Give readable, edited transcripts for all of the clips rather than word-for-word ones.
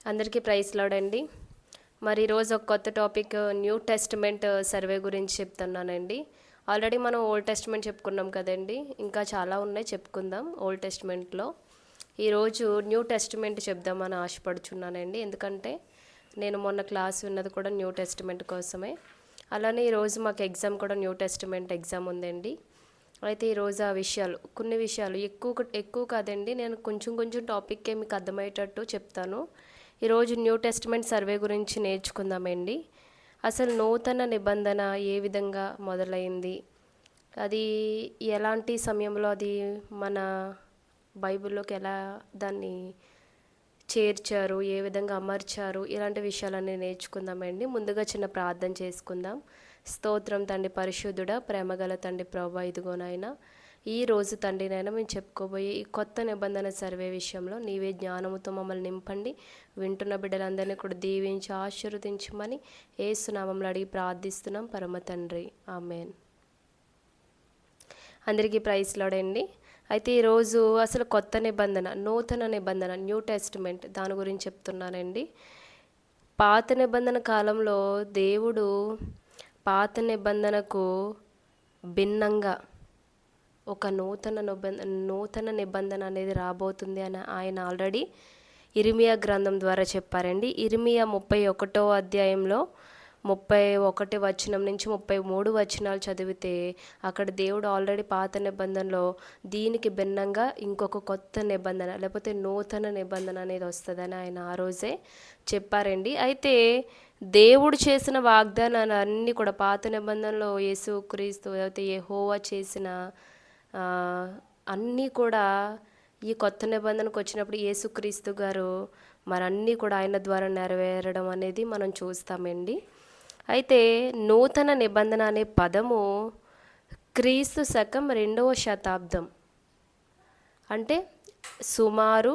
అందరికీ praise lord అండి. మరి ఈరోజు ఒక కొత్త టాపిక్ న్యూ టెస్టిమెంట్ సర్వే గురించి చెప్తున్నానండి. ఆల్రెడీ మనం ఓల్డ్ టెస్టిమెంట్ చెప్పుకున్నాం కదండి, ఇంకా చాలా ఉన్నాయి చెప్పుకుందాం. ఓల్డ్ టెస్టిమెంట్లో ఈరోజు న్యూ టెస్టిమెంట్ చెప్దామని ఆశపడుచున్నానండి. ఎందుకంటే నేను మొన్న క్లాస్ విన్నది కూడా న్యూ టెస్టిమెంట్ కోసమే. అలానే ఈరోజు మాకు ఎగ్జామ్ కూడా న్యూ టెస్టిమెంట్ ఎగ్జామ్ ఉందండి. అయితే ఈరోజు ఆ విషయాలు కొన్ని విషయాలు ఎక్కువ కాదండి, నేను కొంచెం కొంచెం టాపిక్కే మీకు అర్థమయ్యేటట్టు చెప్తాను. ఈరోజు న్యూ టెస్టిమెంట్ సర్వే గురించి నేర్చుకుందామండి. అసలు నూతన నిబంధన ఏ విధంగా మొదలైంది, అది ఎలాంటి సమయంలో అది మన బైబిల్లోకి ఎలా దాన్ని చేర్చారు, ఏ విధంగా అమర్చారు, ఇలాంటి విషయాలన్నీ నేర్చుకుందామండి. ముందుగా చిన్న ప్రార్థన చేసుకుందాం. స్తోత్రం తండ్రి పరిశుద్ధుడా, ప్రేమగల తండ్రి ప్రభా, ఇదిగోనైనా ఈ రోజు తండ్రి నైనా మేము చెప్పుకోబోయే ఈ కొత్త నిబంధన సర్వే విషయంలో నీవే జ్ఞానముతో మమ్మల్ని నింపండి. వింటున్న బిడ్డలందరినీ కూడా దీవించి ఆశీర్వదించమని యేసునామంలో అడిగి ప్రార్థిస్తున్నాం పరమ తండ్రి, ఆమేన్. అందరికీ ప్రైజ్ లార్డ్ అండి. అయితే ఈరోజు అసలు కొత్త నిబంధన, నూతన నిబంధన, న్యూ టెస్టిమెంట్ దాని గురించి చెప్తున్నానండి. పాత నిబంధన కాలంలో దేవుడు పాత నిబంధనకు భిన్నంగా ఒక నూతన నిబంధన అనేది రాబోతుంది అని ఆయన ఆల్రెడీ ఇర్మియా గ్రంథం ద్వారా చెప్పారండి. ఇర్మియా 31వ అధ్యాయంలో 31 వచనం నుంచి 33 వచనాలు చదివితే అక్కడ దేవుడు ఆల్రెడీ పాత నిబంధనలో దీనికి భిన్నంగా ఇంకొక కొత్త నిబంధన లేకపోతే నూతన నిబంధన అనేది వస్తుందని ఆయన ఆ రోజే చెప్పారండి. అయితే దేవుడు చేసిన వాగ్దానాలు అన్నీ కూడా పాత నిబంధనలో యేసుక్రీస్తు లేకపోతే యెహోవా చేసిన అన్నీ కూడా ఈ కొత్త నిబంధనకు వచ్చినప్పుడు యేసుక్రీస్తు గారు మరన్నీ కూడా ఆయన ద్వారా నెరవేరడం అనేది మనం చూస్తామండి. అయితే నూతన నిబంధన అనే పదము క్రీస్తు శకం 2వ శతాబ్దం అంటే సుమారు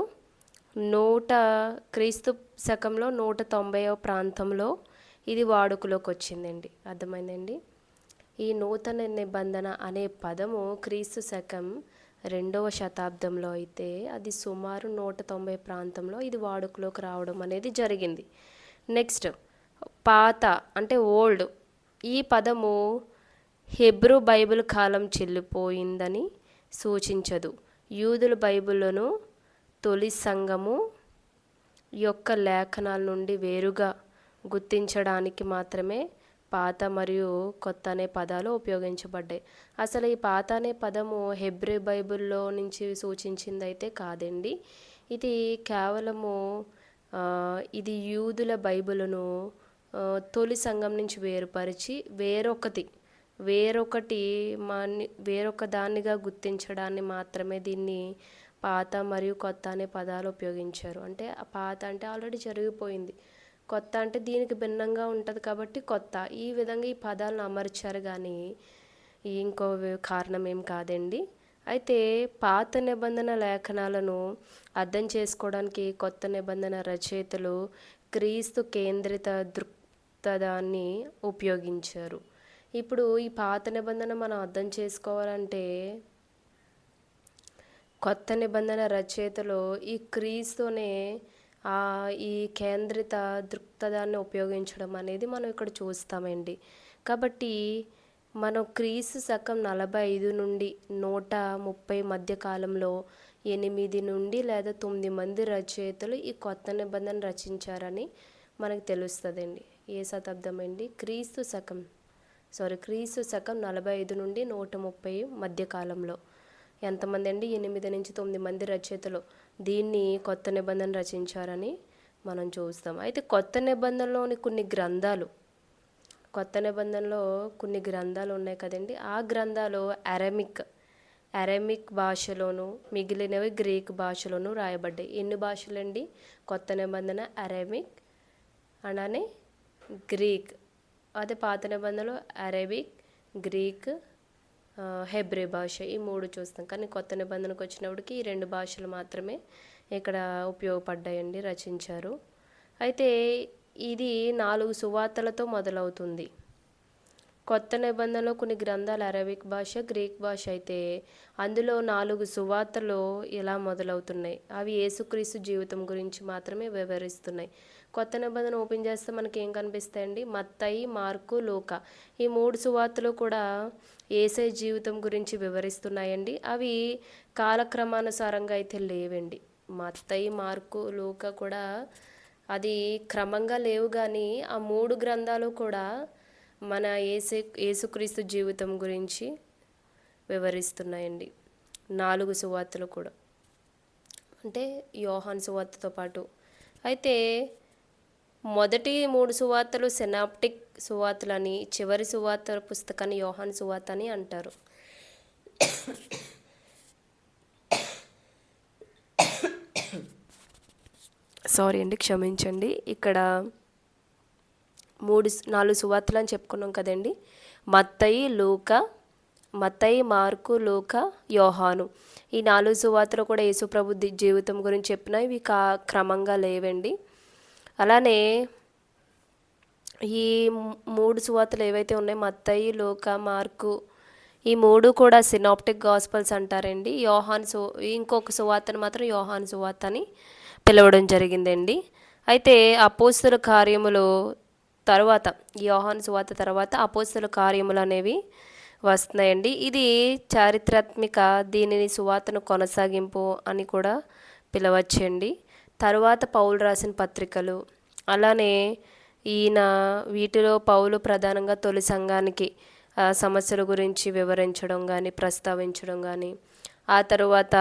క్రీస్తు శకంలో 190వ ప్రాంతంలో ఇది వాడుకలోకి వచ్చిందండి. అర్థమైందండి. ఈ నూతన నిబంధన అనే పదము క్రీస్తు శకం 2వ శతాబ్దంలో అయితే అది సుమారు 190 ప్రాంతంలో ఇది వాడుకలోకి రావడం అనేది జరిగింది. నెక్స్ట్ పాత అంటే ఓల్డ్, ఈ పదము హెబ్రూ బైబిల్ కాలం చెల్లిపోయిందని సూచించదు. యూదుల బైబిల్ను తొలి సంఘము యొక్క లేఖనాల నుండి వేరుగా గుర్తించడానికి మాత్రమే పాత మరియు కొత్త అనే పదాలు ఉపయోగించబడ్డాయి. అసలు ఈ పాత అనే పదము హెబ్రీ బైబిల్లో నుంచి సూచించింది అయితే కాదండి. ఇది కేవలము ఇది యూదుల బైబిలును తొలి సంఘం నుంచి వేరుపరిచి వేరొక దానిగా గుర్తించడాన్ని మాత్రమే దీన్ని పాత మరియు కొత్త అనే పదాలు ఉపయోగించారు. అంటే పాత అంటే ఆల్రెడీ జరిగిపోయింది, కొత్త అంటే దీనికి భిన్నంగా ఉంటుంది కాబట్టి కొత్త, ఈ విధంగా ఈ పదాలను అమర్చారు కానీ ఇంకో కారణం ఏం కాదండి. అయితే పాత నిబంధన లేఖనాలను అర్థం చేసుకోవడానికి కొత్త నిబంధన రచయితలు క్రీస్తు కేంద్రిత దృక్పథాన్ని ఉపయోగించారు. ఇప్పుడు ఈ పాత నిబంధన మనం అర్థం చేసుకోవాలంటే కొత్త నిబంధన రచయితలు ఈ క్రీస్తునే ఈ కేంద్రిత దృక్పథాన్ని ఉపయోగించడం అనేది మనం ఇక్కడ చూస్తామండి. కాబట్టి మనం క్రీస్తు శకం 45 నుండి 130 మధ్య కాలంలో 8 నుండి లేదా 9 మంది రచయితలు ఈ కొత్త నిబంధన రచించారని మనకు తెలుస్తుందండి. ఏ శతాబ్దం అండి? క్రీస్తు శకం 45 నుండి 130 మధ్య కాలంలో ఎంతమంది అండి? 8 నుంచి 9 మంది రచయితలు దీన్ని కొత్త నిబంధన రచించారని మనం చూస్తాం. అయితే కొత్త నిబంధనలోని కొత్త నిబంధనలో కొన్ని గ్రంథాలు ఉన్నాయి కదండి. ఆ గ్రంథాలు అరమిక్ భాషలోను, మిగిలినవి గ్రీక్ భాషలోను రాయబడ్డాయి. ఎన్ని భాషలండి? కొత్త నిబంధన అరమిక్ అలానే గ్రీక్. అదే పాత నిబంధనలో అరబిక్, గ్రీక్, హెబ్రీ భాష, ఈ 3 చూస్తాం. కానీ కొత్త నిబంధనకు వచ్చినప్పటికి ఈ 2 భాషలు మాత్రమే ఇక్కడ ఉపయోగపడ్డాయండి, రచించారు. అయితే ఇది 4 సువార్తలతో మొదలవుతుంది. కొత్త నిబంధనలో కొన్ని గ్రంథాలు అరబిక్ భాష, గ్రీక్ భాష అయితే అందులో 4 సువార్తలు ఇలా మొదలవుతున్నాయి. అవి యేసుక్రీస్తు జీవితం గురించి మాత్రమే వివరిస్తున్నాయి. కొత్త నిబంధన ఓపెన్ చేస్తే మనకి ఏం కనిపిస్తాయండి? మత్తయి, మార్కు, లూకా ఈ 3 సువార్తలు కూడా యేసయ్య జీవితం గురించి వివరిస్తున్నాయండి. అవి కాలక్రమానుసారంగా అయితే లేవండి. మత్తయి, మార్కు, లూకా కూడా అది క్రమంగా లేవు, కానీ ఆ 3 గ్రంథాలు కూడా మన యేసుక్రీస్తు జీవితం గురించి వివరిస్తున్నాయండి. 4 సువార్తలు కూడా, అంటే యోహాను సువార్తతో పాటు. అయితే మొదటి 3 సువార్తలు సినాప్టిక్ సువార్తలని, చివరి సువార్త పుస్తకాన్ని యోహాను సువార్త అని అంటారు. సారీ అండి, క్షమించండి. ఇక్కడ 4 సువార్తలు అని చెప్పుకున్నాం కదండి. మత్తయి, మార్కు, లూకా, యోహాను ఈ 4 సువార్తలు కూడా యేసుప్రభు జీవితం గురించి చెప్పిన ఇవి క్రమంగా లేవండి. అలానే ఈ 3 సువార్తలు ఏవైతే ఉన్నాయో మత్తయి, లూకా, మార్కు ఈ 3 కూడా సినాప్టిక్ గాస్పల్స్ అంటారండి. ఇంకొక సువార్తను మాత్రం యోహాను సువార్త అని పిలవడం జరిగిందండి. అయితే అపోస్తల కార్యములు తర్వాత, యోహాను సువార్త తర్వాత అపోస్తల కార్యములు అనేవి వస్తున్నాయండి. ఇది చారిత్రాత్మక, దీనిని సువార్తను కొనసాగింపు అని కూడా పిలవచ్చండి. తర్వాత పౌలు రాసిన పత్రికలు, అలానే వీటిలో పౌలు ప్రధానంగా తొలి సంఘానికి సమస్యల గురించి వివరించడం కానీ, ప్రస్తావించడం కానీ, ఆ తరువాత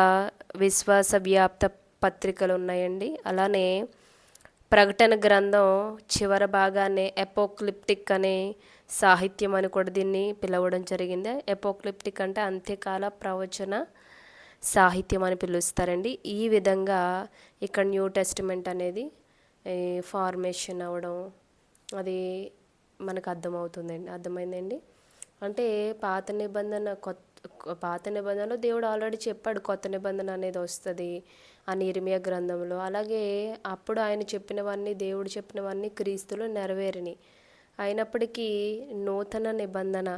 విశ్వాస వ్యాప్త పత్రికలు ఉన్నాయండి. అలానే ప్రకటన గ్రంథం చివరి భాగాన్ని ఎపోక్లిప్టిక్ అనే సాహిత్యం అని కూడా దీన్ని పిలవడం జరిగింది. ఎపోక్లిప్టిక్ అంటే అంత్యకాల ప్రవచన సాహిత్యం అని పిలుస్తారండి. ఈ విధంగా ఇక్కడ న్యూ టెస్టిమెంట్ అనేది ఫార్మేషన్ అవ్వడం అది మనకు అర్థమైందండి. అంటే పాత నిబంధనలో దేవుడు ఆల్రెడీ చెప్పాడు కొత్త నిబంధన అనేది వస్తుంది అని ఇర్మియా గ్రంథంలో. అలాగే అప్పుడు ఆయన చెప్పినవన్నీ, దేవుడు చెప్పినవన్నీ క్రీస్తులో నెరవేరినాయి. అయినప్పటికీ నూతన నిబంధన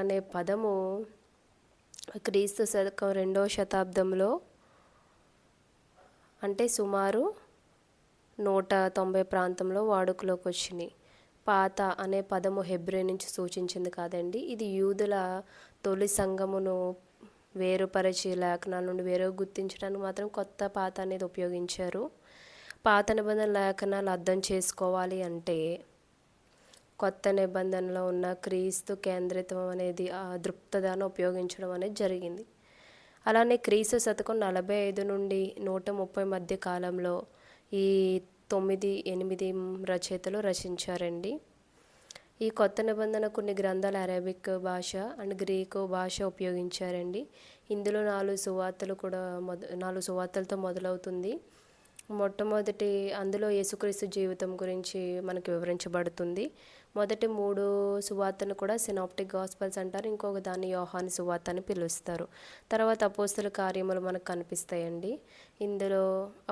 అనే పదము క్రీస్తు శకం 2వ శతాబ్దంలో, అంటే సుమారు 190 ప్రాంతంలో వాడుకలోకి వచ్చినాయి. పాత అనే పదము హెబ్రీ నుంచి సూచించింది కాదండి. ఇది యూదుల తొలి సంఘమును వేరుపరిచి లేఖనాల నుండి గుర్తించడానికి మాత్రం కొత్త పాత అనేది ఉపయోగించారు. పాత నిబంధన లేఖనాలు అర్థం చేసుకోవాలి అంటే కొత్త నిబంధనలో ఉన్న క్రీస్తు కేంద్రిత్వం అనేది ఆ దృక్పథాన్ని ఉపయోగించడం అనేది జరిగింది. అలానే క్రీస్తు శకం 45 నుండి 130 మధ్య కాలంలో ఈ 9-8 రచయితలు రచించారండి. ఈ కొత్త నిబంధన కొన్ని గ్రంథాలు అరబిక్ భాష అండ్ గ్రీకు భాష ఉపయోగించారండి. ఇందులో 4 సువార్తలతో మొదలవుతుంది. మొట్టమొదటి అందులో యేసుక్రీస్తు జీవితం గురించి మనకు వివరించబడుతుంది. మొదటి 3 సువార్తను కూడా సినాప్టిక్ గాస్పల్స్ అంటారు. ఇంకొక దాన్ని యోహాను సువార్త అని పిలుస్తారు. తర్వాత అపోస్తల కార్యములు మనకు కనిపిస్తాయండి. ఇందులో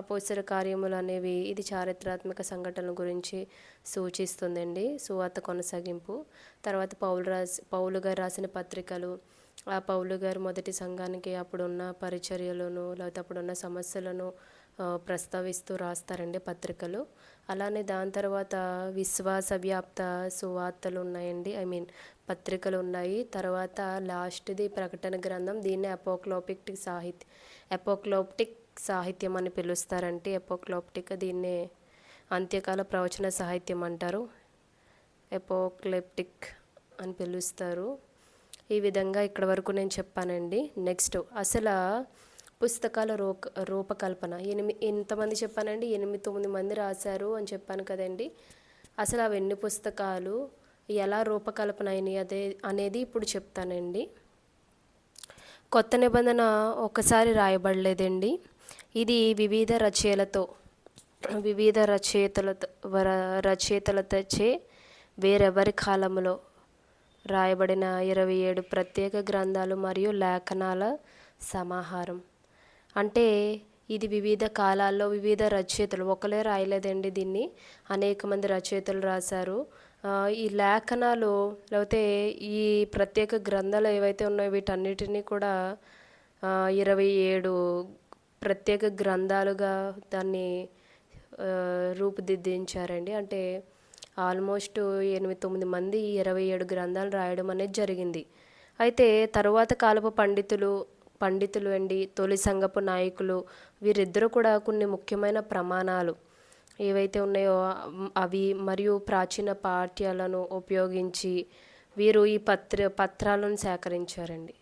అపోస్తల కార్యములు అనేవి ఇది చారిత్రాత్మక సంఘటనల గురించి సూచిస్తుందండి, సువార్త కొనసాగింపు. తర్వాత పౌలు గారు రాసిన పత్రికలు, ఆ పౌలు గారు మొదటి సంఘానికి అప్పుడున్న పరిచర్యలను లేకపోతే అప్పుడున్న సమస్యలను ప్రస్తావిస్తూ రాస్తారండి పత్రికలు. అలానే దాని తర్వాత విశ్వాస వ్యాప్త సువార్తలు ఉన్నాయండి, పత్రికలు ఉన్నాయి. తర్వాత లాస్ట్ది ప్రకటన గ్రంథం. దీన్ని ఎపోక్లోప్టిక్ సాహిత్యం అని పిలుస్తారంటే ఎపోక్లోప్టిక్, దీన్నే అంత్యకాల ప్రవచన సాహిత్యం అంటారు, ఎపోక్లిప్టిక్ అని పిలుస్తారు. ఈ విధంగా ఇక్కడ వరకు నేను చెప్పానండి. నెక్స్ట్ అసలు పుస్తకాల రూపకల్పన ఎంతమంది చెప్పానండి? 8-9 మంది రాశారు అని చెప్పాను కదండి. అసలు అవి ఎన్ని పుస్తకాలు, ఎలా రూపకల్పన అయినాయి అనేది ఇప్పుడు చెప్తానండి. కొత్త నిబంధన ఒక్కసారి రాయబడలేదండి. ఇది వివిధ రచయితలచే వేరెవరి కాలంలో రాయబడిన 27 ప్రత్యేక గ్రంథాలు మరియు లేఖనాల సమాహారం. అంటే ఇది వివిధ కాలాల్లో వివిధ రచయితలు ఒకలే రాయలేదండి, దీన్ని అనేక మంది రచయితలు రాశారు. ఈ లేఖనాలు లేకపోతే ఈ ప్రత్యేక గ్రంథాలు ఏవైతే ఉన్నాయో వీటన్నిటినీ కూడా 27 ప్రత్యేక గ్రంథాలుగా దాన్ని రూపుదిద్దించారండి. అంటే ఆల్మోస్ట్ 8-9 మంది 27 గ్రంథాలు రాయడం అనేది జరిగింది. అయితే తరువాత కాలపు పండితులు అండి, తొలి సంఘపు నాయకులు వీరిద్దరూ కూడా కొన్ని ముఖ్యమైన ప్రమాణాలు ఏవైతే ఉన్నాయో అవి మరియు ప్రాచీన పాఠ్యాలను ఉపయోగించి వీరు ఈ పత్రాలను సేకరించారండి.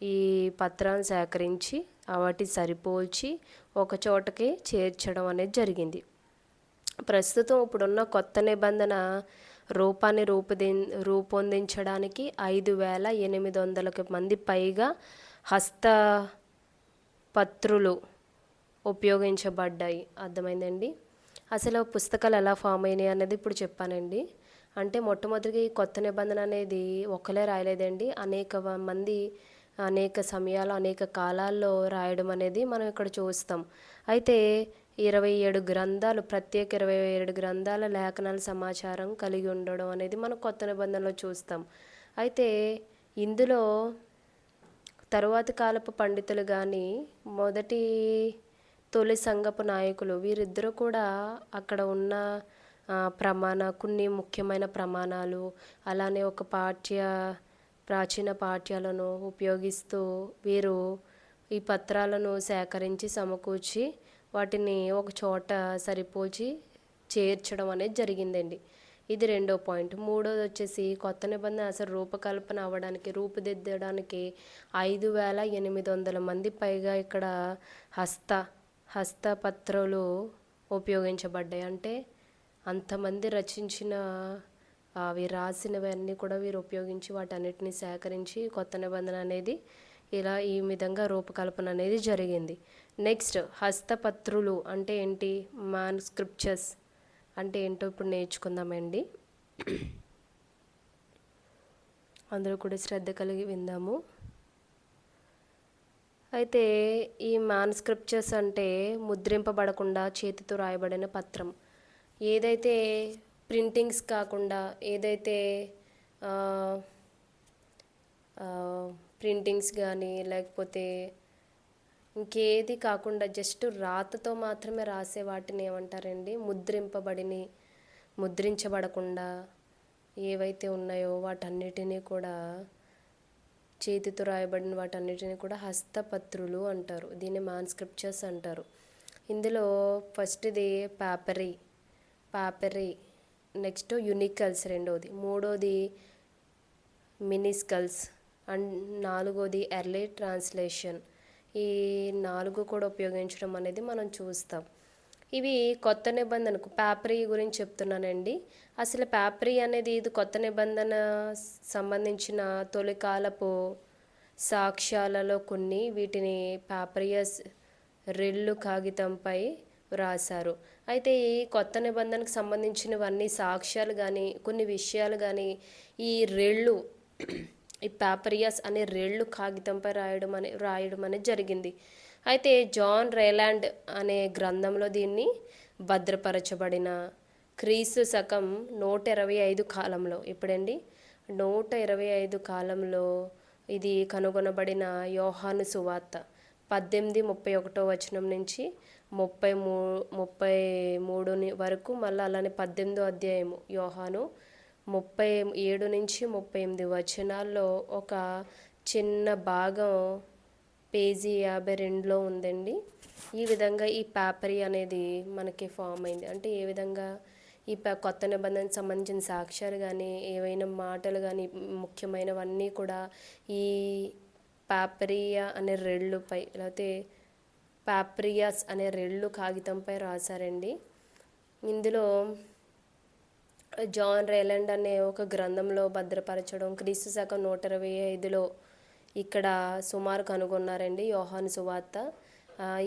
ఈ పత్రాలను సేకరించి వాటి సరిపోల్చి ఒక చోటకి చేర్చడం అనేది జరిగింది. ప్రస్తుతం ఇప్పుడున్న కొత్త నిబంధన రూపాన్ని రూపొందించడానికి 5,800 మంది పైగా హస్తపత్రులు ఉపయోగించబడ్డాయి. అర్థమైందండి. అసలు పుస్తకాలు ఎలా ఫామ్ అయినాయి అన్నది ఇప్పుడు చెప్పానండి. అంటే మొట్టమొదటిగా ఈ కొత్త నిబంధన అనేది ఒక్కలే రాయలేదండి, అనేక మంది అనేక సమయాలు అనేక కాలాల్లో రాయడం అనేది మనం ఇక్కడ చూస్తాం. అయితే 27 గ్రంథాలు, ప్రత్యేక 27 గ్రంథాల లేఖనాల సమాచారం కలిగి ఉండడం అనేది మనం కొత్త నిబంధనలో చూస్తాం. అయితే ఇందులో తరువాతి కాలపు పండితులు కానీ తొలి సంఘపు నాయకులు వీరిద్దరూ కూడా అక్కడ ఉన్న కొన్ని ముఖ్యమైన ప్రమాణాలు అలానే ఒక ప్రాచీన పాఠ్యాలను ఉపయోగిస్తూ వీరు ఈ పత్రాలను సేకరించి సమకూర్చి వాటిని ఒక చోట సరిపోల్చి చేర్చడం అనేది జరిగిందండి. ఇది 2వ పాయింట్. 3వది వచ్చేసి కొత్త నిబంధన అసలు రూపుదిద్దడానికి 5,800 మంది పైగా ఇక్కడ హస్తపత్రాలు ఉపయోగించబడ్డాయి. అంటే అంతమంది రచించిన అవి రాసినవన్నీ కూడా వీరు ఉపయోగించి వాటన్నిటిని సేకరించి కొత్త నిబంధన అనేది ఈ విధంగా రూపకల్పన అనేది జరిగింది. నెక్స్ట్, హస్తపత్రులు అంటే ఏంటి, మాన్స్క్రిప్చర్స్ అంటే ఏంటో ఇప్పుడు నేర్చుకుందామండి. అందరూ కూడా శ్రద్ధ కలిగి విందాము. అయితే ఈ మాన్స్క్రిప్చర్స్ అంటే ముద్రింపబడకుండా చేతితో రాయబడిన పత్రం. ఏదైతే ప్రింటింగ్స్ కాకుండా, ఏదైతే ప్రింటింగ్స్ కానీ లేకపోతే ఇంకేది కాకుండా జస్ట్ రాతతో మాత్రమే రాసే వాటిని ఏమంటారండి, ముద్రించబడకుండా ఏవైతే ఉన్నాయో వాటన్నిటినీ కూడా, చేతితో రాయబడిన వాటన్నిటిని కూడా హస్తపత్రులు అంటారు. దీన్ని మాన్స్క్రిప్చర్స్ అంటారు. ఇందులో ఫస్ట్ది పాపరీ, నెక్స్ట్ యూనికల్స్ రెండోది, మూడోది మినిస్కల్స్ అండ్ 4వది ఎర్లీ ట్రాన్స్లేషన్. ఈ 4 కూడా ఉపయోగించడం అనేది మనం చూస్తాం. ఇవి కొత్త నిబంధనకు పాపరీ గురించి చెప్తున్నానండి. అసలు పాపరీ అనేది ఇది కొత్త నిబంధన సంబంధించిన తొలికాలపు సాక్ష్యాలలో కొన్ని. వీటిని పాపరియస్ రెల్లు కాగితంపై రాశారు. అయితే ఈ కొత్త నిబంధనకు సంబంధించినవన్నీ సాక్ష్యాలు కానీ కొన్ని విషయాలు కానీ ఈ పాపరియస్ అనే రెళ్ళు కాగితంపై రాయడం అనేది జరిగింది. అయితే జాన్ రేలాండ్ అనే గ్రంథంలో దీన్ని భద్రపరచబడిన క్రీస్తు శకం 125 కాలంలో, ఇప్పుడండి 125 కాలంలో ఇది కనుగొనబడిన యోహాను సువార్త 18:31 వచనం నుంచి 33 వరకు, మళ్ళీ అలానే 18వ అధ్యాయము యోహాను 37 నుంచి 38 వచనాల్లో ఒక చిన్న భాగం పేజీ 52లో ఉందండి. ఈ విధంగా ఈ పాపరీ అనేది మనకి ఫామ్ అయింది. అంటే ఏ విధంగా ఈ కొత్త నిబంధనకు సంబంధించిన సాక్ష్యాలు కానీ ఏవైనా మాటలు కానీ ముఖ్యమైనవన్నీ కూడా ఈ పాపరియా అనే రెళ్ళుపై లేకపోతే పాప్రియాస్ అనే రెళ్ళు కాగితంపై రాశారండి. ఇందులో జాన్ రేలాండ్ అనే ఒక గ్రంథంలో భద్రపరచడం క్రీస్తు శకం 125లో ఇక్కడ సుమారు కనుగొన్నారండి యోహాను సువార్త.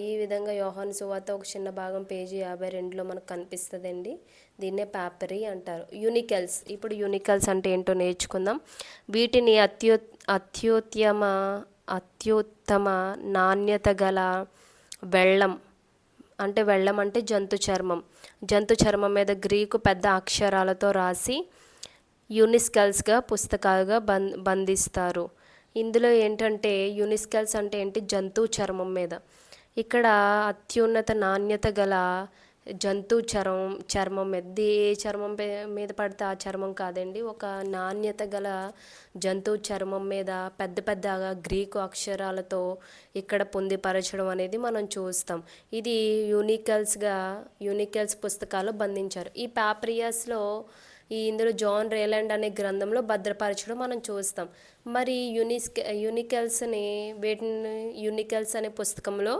ఈ విధంగా యోహాను సువార్త ఒక చిన్న భాగం పేజీ 52లో మనకు కనిపిస్తుందండి. దీన్నే పాపరీ అంటారు. యూనికల్స్, ఇప్పుడు యూనికల్స్ అంటే ఏంటో నేర్చుకుందాం. వీటిని అత్యుత్తమ నాణ్యత గల వెల్లం అంటే వెళ్ళం అంటే జంతు చర్మం. జంతు చర్మం మీద గ్రీకు పెద్ద అక్షరాలతో రాసి యూనిస్కల్స్గా పుస్తకాలుగా బంధిస్తారు. ఇందులో ఏంటంటే యూనిస్కల్స్ అంటే ఏంటి, జంతువు చర్మం మీద. ఇక్కడ అత్యున్నత నాణ్యత గల జంతు చర్మం మీద, ఏ చర్మం మీద పడితే ఆ చర్మం కాదండి, ఒక నాణ్యత గల జంతువు చర్మం మీద పెద్ద పెద్దగా గ్రీకు అక్షరాలతో ఇక్కడ పొందిపరచడం అనేది మనం చూస్తాం. ఇది యూనికల్స్ పుస్తకాలు బంధించారు. ఈ పాప్రియాస్లో ఇందులో జాన్ రేలాండ్ అనే గ్రంథంలో భద్రపరచడం మనం చూస్తాం. మరి యూనికల్స్ అనే పుస్తకంలో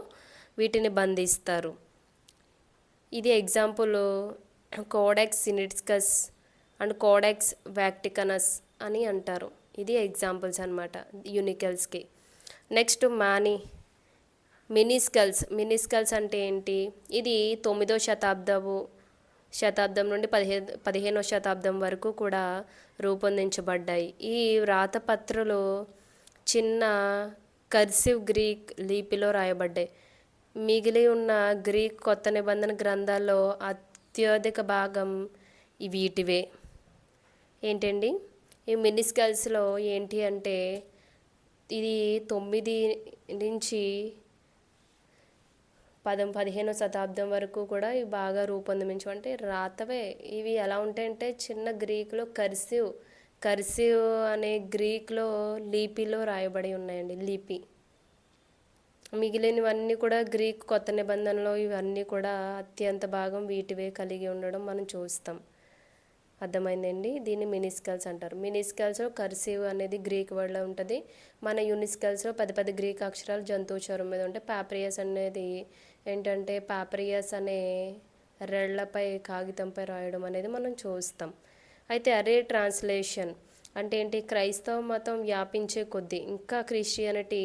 వీటిని బంధిస్తారు. ఇది ఎగ్జాంపుల్ కోడెక్స్ సినిటికస్ అండ్ కోడెక్స్ వాటికనస్ అని అంటారు. ఇది ఎగ్జాంపుల్స్ అనమాట యూనికల్స్కి. నెక్స్ట్ మినిస్కల్స్ అంటే ఏంటి, ఇది 9వ శతాబ్దం నుండి 15వ శతాబ్దం వరకు కూడా రూపొందించబడ్డాయి. ఈ వ్రాతపత్రాలు చిన్న కర్సివ్ గ్రీక్ లిపిలో రాయబడ్డాయి. మిగిలి ఉన్న గ్రీక్ కొత్త నిబంధన గ్రంథాల్లో అత్యధిక భాగం వీటివే. ఏంటండి ఈ మినిస్కల్స్లో ఏంటి అంటే, ఇది 9 నుంచి 15వ శతాబ్దం వరకు కూడా ఇవి బాగా రూపొందించు అంటే రాతవే. ఇవి ఎలా ఉంటాయంటే చిన్న గ్రీకులో కర్సివ్ అనే గ్రీక్లో లిపిలో రాయబడి ఉన్నాయండి, లిపి. మిగిలినవన్నీ కూడా గ్రీక్ కొత్త నిబంధనలో ఇవన్నీ కూడా అత్యంత భాగం వీటివే కలిగి ఉండడం మనం చూస్తాం. అర్థమైందండి. దీన్ని మినిస్కల్స్ అంటారు. మినిస్కల్స్లో కర్సివ్ అనేది గ్రీక్ వర్డ్లో ఉంటుంది. మన యూనిస్కల్స్లో పెద్ద పెద్ద గ్రీక్ అక్షరాలు జంతువు చర్మం మీద ఉంటాయి. పాప్రియాస్ అనేది ఏంటంటే పాప్రియాస్ అనే రెళ్లపై కాగితంపై రాయడం అనేది మనం చూస్తాం. అయితే అరే ట్రాన్స్లేషన్ అంటే ఏంటి, క్రైస్తవ మతం వ్యాపించే కొద్దీ, ఇంకా క్రిస్టియానిటీ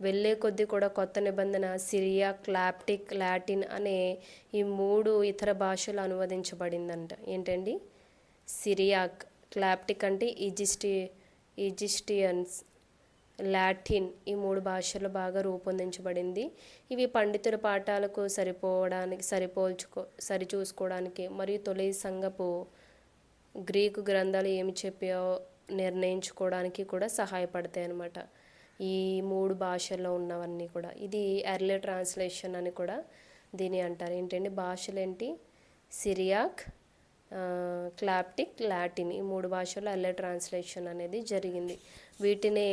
వెళ్ళే కొద్దీ కూడా కొత్త నిబంధన సిరియాక్, క్లాప్టిక్, లాటిన్ అనే ఈ 3 ఇతర భాషలు అనువదించబడిందంట. ఏంటండి, సిరియాక్, క్లాప్టిక్ అంటే ఈజిప్షియన్స్, లాటిన్ ఈ 3 భాషలు బాగా రూపొందించబడింది. ఇవి పండితుల పాఠాలకు సరిచూసుకోవడానికి మరియు తొలి సంఘపు గ్రీకు గ్రంథాలు ఏమి చెప్పాయో నిర్ణయించుకోవడానికి కూడా సహాయపడతాయి అన్నమాట. ఈ 3 భాషల్లో ఉన్నవన్నీ కూడా. ఇది ఎర్లీ ట్రాన్స్లేషన్ అని కూడా దీని అంటారు. ఏంటంటే భాషలు ఏంటి, సిరియాక్, క్లాప్టిక్, లాటిన్ ఈ 3 భాషల్లో ఎర్లీ ట్రాన్స్లేషన్ అనేది జరిగింది. వీటినే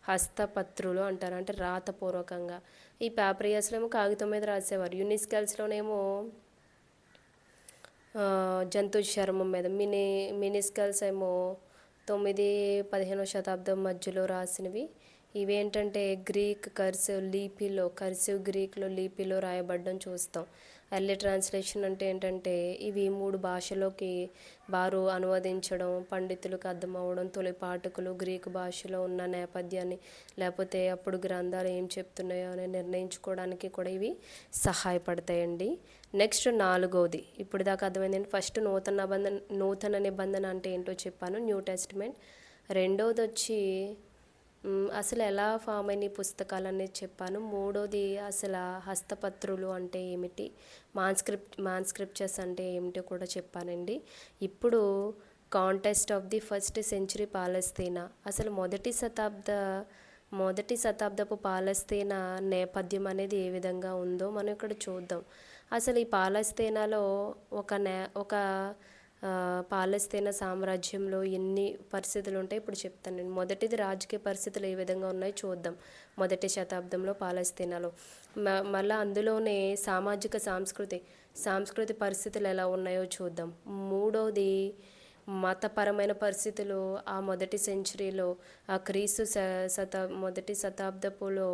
హస్తపత్రులు అంటారు, అంటే రాతపూర్వకంగా. ఈ పాప్రియాస్లో ఏమో కాగితం మీద రాసేవారు. యూనిస్కల్స్లోనేమో జంతు చర్మం మీద. మినిస్కల్స్ ఏమో 9-15వ శతాబ్దం మధ్యలో రాసినవి. ఇవేంటంటే గ్రీక్ కర్సివ్ గ్రీక్లో లిపిలో రాయబడ్డం చూస్తాం. ఎర్లీ ట్రాన్స్లేషన్ అంటే ఏంటంటే ఇవి 3 భాషలోకి వారు అనువదించడం, పండితులకు అర్థమవడం, తొలి పాఠకులు గ్రీకు భాషలో ఉన్న నేపథ్యాన్ని లేకపోతే అప్పుడు గ్రంథాలు ఏం చెప్తున్నాయో అని నిర్ణయించుకోవడానికి కూడా ఇవి సహాయపడతాయండి. నెక్స్ట్ 4వది, ఇప్పుడు దాకా అర్థమైందండి. ఫస్ట్ నూతన నిబంధన అంటే ఏంటో చెప్పాను, న్యూ టెస్టిమెంట్. 2వది వచ్చి అసలు ఎలా ఫామ్ అయిన పుస్తకాలు అనేది చెప్పాను. 3వది అసలు హస్తపత్రులు అంటే ఏమిటి, మాన్స్క్రిప్చర్స్ అంటే ఏమిటో కూడా చెప్పానండి. ఇప్పుడు contest of the first century Palestine, అసలు మొదటి శతాబ్దపు పాలస్తీనా నేపథ్యం అనేది ఏ విధంగా ఉందో మనం ఇక్కడ చూద్దాం. అసలు ఈ పాలస్తీనాలో ఒక పాలస్తీనా సామ్రాజ్యంలో ఎన్ని పరిస్థితులు ఉంటాయి ఇప్పుడు చెప్తాను నేను. మొదటిది రాజకీయ పరిస్థితులు ఏ విధంగా ఉన్నాయో చూద్దాం. మొదటి శతాబ్దంలో పాలస్తీనాలో మళ్ళీ అందులోనే సాంస్కృతి పరిస్థితులు ఎలా ఉన్నాయో చూద్దాం. 3వది మతపరమైన పరిస్థితులు ఆ మొదటి సెంచరీలో, ఆ మొదటి శతాబ్దపులో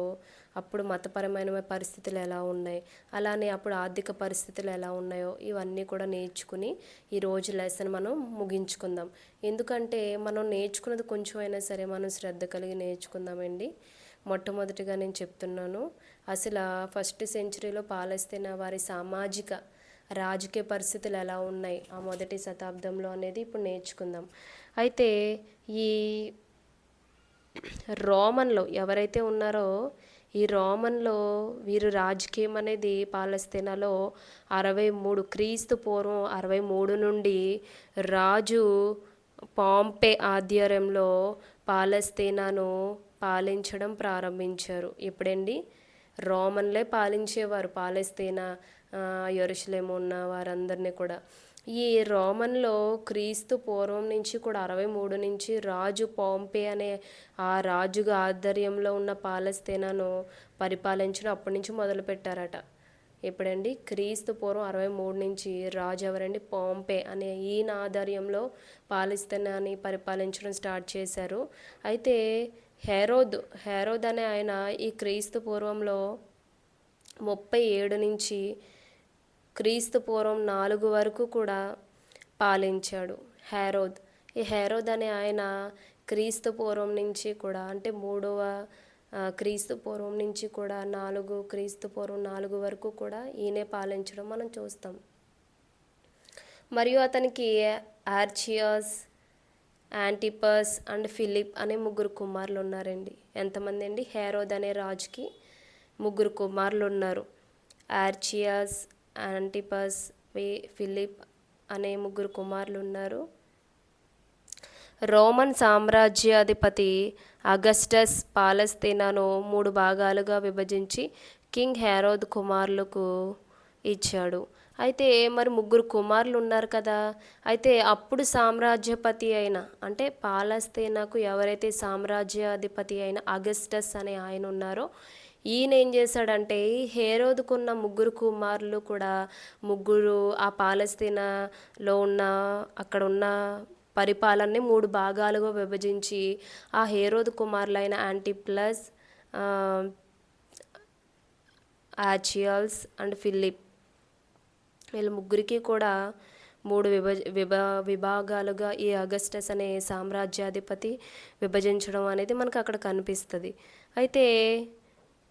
అప్పుడు మతపరమైన పరిస్థితులు ఎలా ఉన్నాయి, అలానే అప్పుడు ఆర్థిక పరిస్థితులు ఎలా ఉన్నాయో ఇవన్నీ కూడా నేర్చుకుని ఈరోజు లెసన్ మనం ముగించుకుందాం. ఎందుకంటే మనం నేర్చుకున్నది కొంచెం అయినా సరే మనం శ్రద్ధ కలిగి నేర్చుకుందామండి. మొట్టమొదటిగా నేను చెప్తున్నాను, అసలు ఫస్ట్ సెంచరీలో పాలస్తీనా వారి రాజకీయ పరిస్థితులు ఎలా ఉన్నాయి ఆ మొదటి శతాబ్దంలో అనేది ఇప్పుడు నేర్చుకుందాం. అయితే ఈ రోమన్లో ఎవరైతే ఉన్నారో ఈ రోమన్లో వీరు రాజకీయం అనేది పాలస్తీనాలో 63 క్రీస్తు పూర్వం 63 నుండి రాజు పాంపే ఆధ్వర్యంలో పాలస్తీనాను పాలించడం ప్రారంభించారు. ఎప్పుడండి? రోమన్లే పాలించేవారు పాలస్తీనా, యెరూషలేము ఉన్న వారందరినీ కూడా. ఈ రోమన్లో క్రీస్తు పూర్వం నుంచి కూడా 63 నుంచి రాజు పాంపే అనే ఆ రాజుగా ఆధ్వర్యంలో ఉన్న పాలస్తీనాను పరిపాలించడం అప్పటి నుంచి మొదలుపెట్టారట. ఎప్పుడండి? క్రీస్తు పూర్వం 63 నుంచి రాజు ఎవరండి? పాంపే అనే ఈయన ఆధ్వర్యంలో పాలస్తీనాని పరిపాలించడం స్టార్ట్ చేశారు. అయితే హెరోద్ అనే ఆయన ఈ క్రీస్తు పూర్వంలో 37 నుంచి క్రీస్తు పూర్వం 4 వరకు కూడా పాలించాడు హెరోద్. ఈ హెరోద్ అనే ఆయన క్రీస్తు పూర్వం నుంచి కూడా అంటే క్రీస్తు పూర్వం నుంచి కూడా క్రీస్తు పూర్వం 4 వరకు కూడా ఈయనే పాలించడం మనం చూస్తాం. మరియు అతనికి ఆర్చియస్, యాంటిపస్ అండ్ ఫిలిప్ అనే 3 కుమారులు ఉన్నారండి. ఎంతమంది అండి? హెరోద్ అనే రాజుకి 3 కుమారులు ఉన్నారు. ఆర్చియస్, యాంటిపస్, ఫిలిప్ అనే 3 కుమారులు ఉన్నారు. రోమన్ సామ్రాజ్యాధిపతి అగస్టస్ పాలస్తీనాను 3 భాగాలుగా విభజించి కింగ్ హెరోద్ కుమారులకు ఇచ్చాడు. అయితే మరి 3 కుమారులు ఉన్నారు కదా. అయితే అప్పుడు సామ్రాజ్యపతి అయిన అంటే పాలస్తీనాకు ఎవరైతే సామ్రాజ్యాధిపతి అయిన అగస్టస్ అనే ఆయన ఉన్నారో ఈయన ఏం చేశాడంటే హెరోదుకున్న 3 కుమారులు కూడా ఆ పాలస్తీనాలో ఉన్న అక్కడ ఉన్న పరిపాలనని 3 భాగాలుగా విభజించి ఆ హెరోదు కుమారులైన యాంటిప్లస్, ఆచియల్స్ అండ్ ఫిలిప్ వీళ్ళ 3కి కూడా 3 విభాగాలుగా ఈ అగస్టస్ అనే సామ్రాజ్యాధిపతి విభజించడం అనేది మనకు అక్కడ కనిపిస్తుంది. అయితే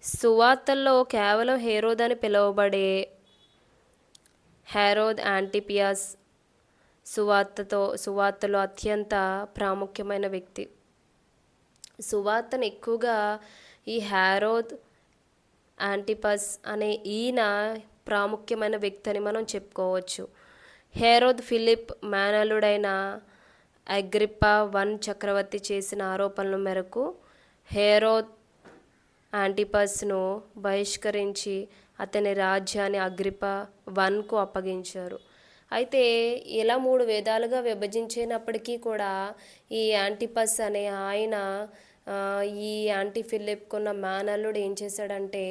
సువార్తల్లో కేవలం హెరోద్ అని పిలువబడే హెరోద్ యాంటిపియస్ సువార్తలో అత్యంత ప్రాముఖ్యమైన వ్యక్తి. సువార్తను ఎక్కువగా ఈ హెరోద్ యాంటిపస్ అనే ఈయన ప్రాముఖ్యమైన వ్యక్తి అని మనం చెప్పుకోవచ్చు. హెరోద్ ఫిలిప్ మేనలుడైన అగ్రిప్పా I చక్రవర్తి చేసిన ఆరోపణల మేరకు హెరోద్ యాంటిపస్ను బహిష్కరించి అతని రాజ్యాన్ని అగ్రిప్పా Iకు అప్పగించారు. అయితే ఇలా 3 విధాలుగా విభజించినప్పటికీ కూడా ఈ యాంటిపస్ అనే ఆయన ఈ యాంటీ ఫిలిప్కున్న మేనల్లుడు ఏం చేశాడంటే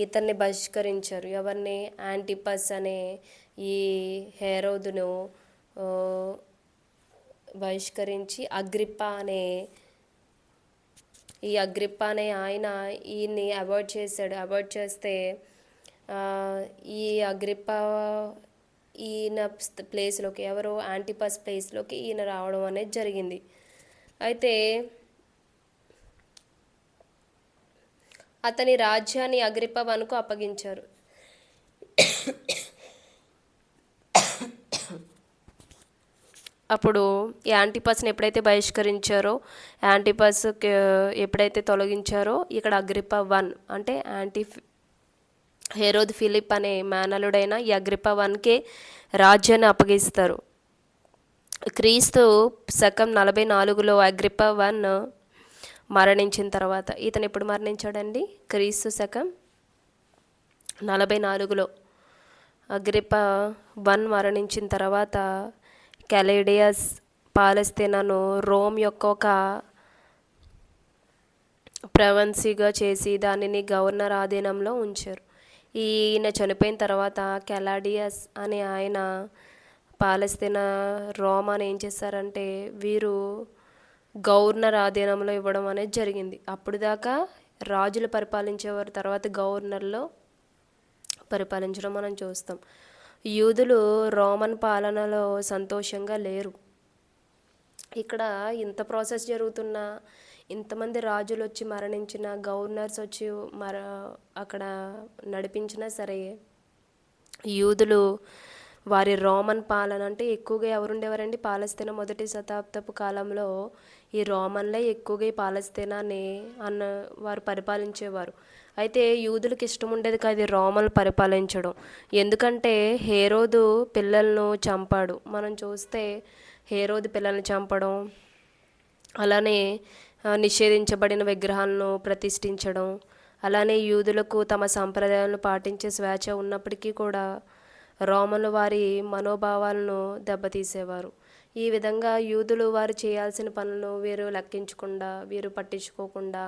ఇతన్ని బహిష్కరించారు. ఎవరిని? యాంటిపస్ అనే ఈ హెరోదును బహిష్కరించి అగ్రిప్పా అనే ఆయన ఈయన్ని అవాయిడ్ చేశాడు. అవాయిడ్ చేస్తే ఈ అగ్రిప్పా ఈయన ప్లేస్లోకి ఎవరు? యాంటిపస్ ప్లేస్లోకి ఈయన రావడం అనేది జరిగింది. అయితే అతని రాజ్యాన్ని అగ్రిప్పా Iకు అప్పగించారు. అప్పుడు యాంటిపస్ని ఎప్పుడైతే బహిష్కరించారో ఎప్పుడైతే తొలగించారో ఇక్కడ అగ్రిప్పా I అంటే హెరోద్ ఫిలిప్ అనే మేనలుడైన ఈ అగ్రిప్పా Iకే రాజ్యాన్ని అప్పగిస్తారు. క్రీస్తు శకం 44లో అగ్రిప్పా I మరణించిన తర్వాత, ఇతను ఎప్పుడు మరణించాడండి? క్రీస్తు శకం 44లో అగ్రిప్పా I మరణించిన తర్వాత క్యాలిడియస్ పాలస్తీనాను రోమ్ యొక్క ఒక ప్రవెన్సీగా చేసి దానిని గవర్నర్ ఆధీనంలో ఉంచారు. ఈయన చనిపోయిన తర్వాత క్యాలిడియస్ అనే ఆయన పాలస్తీనా రోమాను ఏం చేశారంటే వీరు గవర్నర్ ఆధీనంలో ఇవ్వడం అనేది జరిగింది. అప్పుడు దాకా రాజులు పరిపాలించేవారు, తర్వాత గవర్నర్లో పరిపాలించడం మనం చూస్తాం. యూదులు రోమన్ పాలనలో సంతోషంగా లేరు. ఇక్కడ ఇంత ప్రాసెస్ జరుగుతున్నా, ఇంతమంది రాజులు వచ్చి మరణించిన, గవర్నర్స్ వచ్చి అక్కడ నడిపించినా సరే యూదులు వారి రోమన్ పాలన అంటే ఎక్కువగా ఎవరుండేవారండి? పాలస్తీనా మొదటి శతాబ్దపు కాలంలో ఈ రోమన్లే ఎక్కువగా ఈ పాలస్తీనాని వారు పరిపాలించేవారు. అయితే యూదులకు ఇష్టం ఉండేది కాదు ఈ రోమన్లు పరిపాలించడం. ఎందుకంటే హేరోదు పిల్లలను చంపాడు. మనం చూస్తే హేరోదు పిల్లల్ని చంపడం, అలానే నిషేధించబడిన విగ్రహాలను ప్రతిష్ఠించడం, అలానే యూదులకు తమ సంప్రదాయాలను పాటించే స్వేచ్ఛ ఉన్నప్పటికీ కూడా రోమన్లు వారి మనోభావాలను దెబ్బతీసేవారు. ఈ విధంగా యూదులు వారు చేయాల్సిన పనులను వీరు లెక్కించకుండా, వీరు పట్టించుకోకుండా,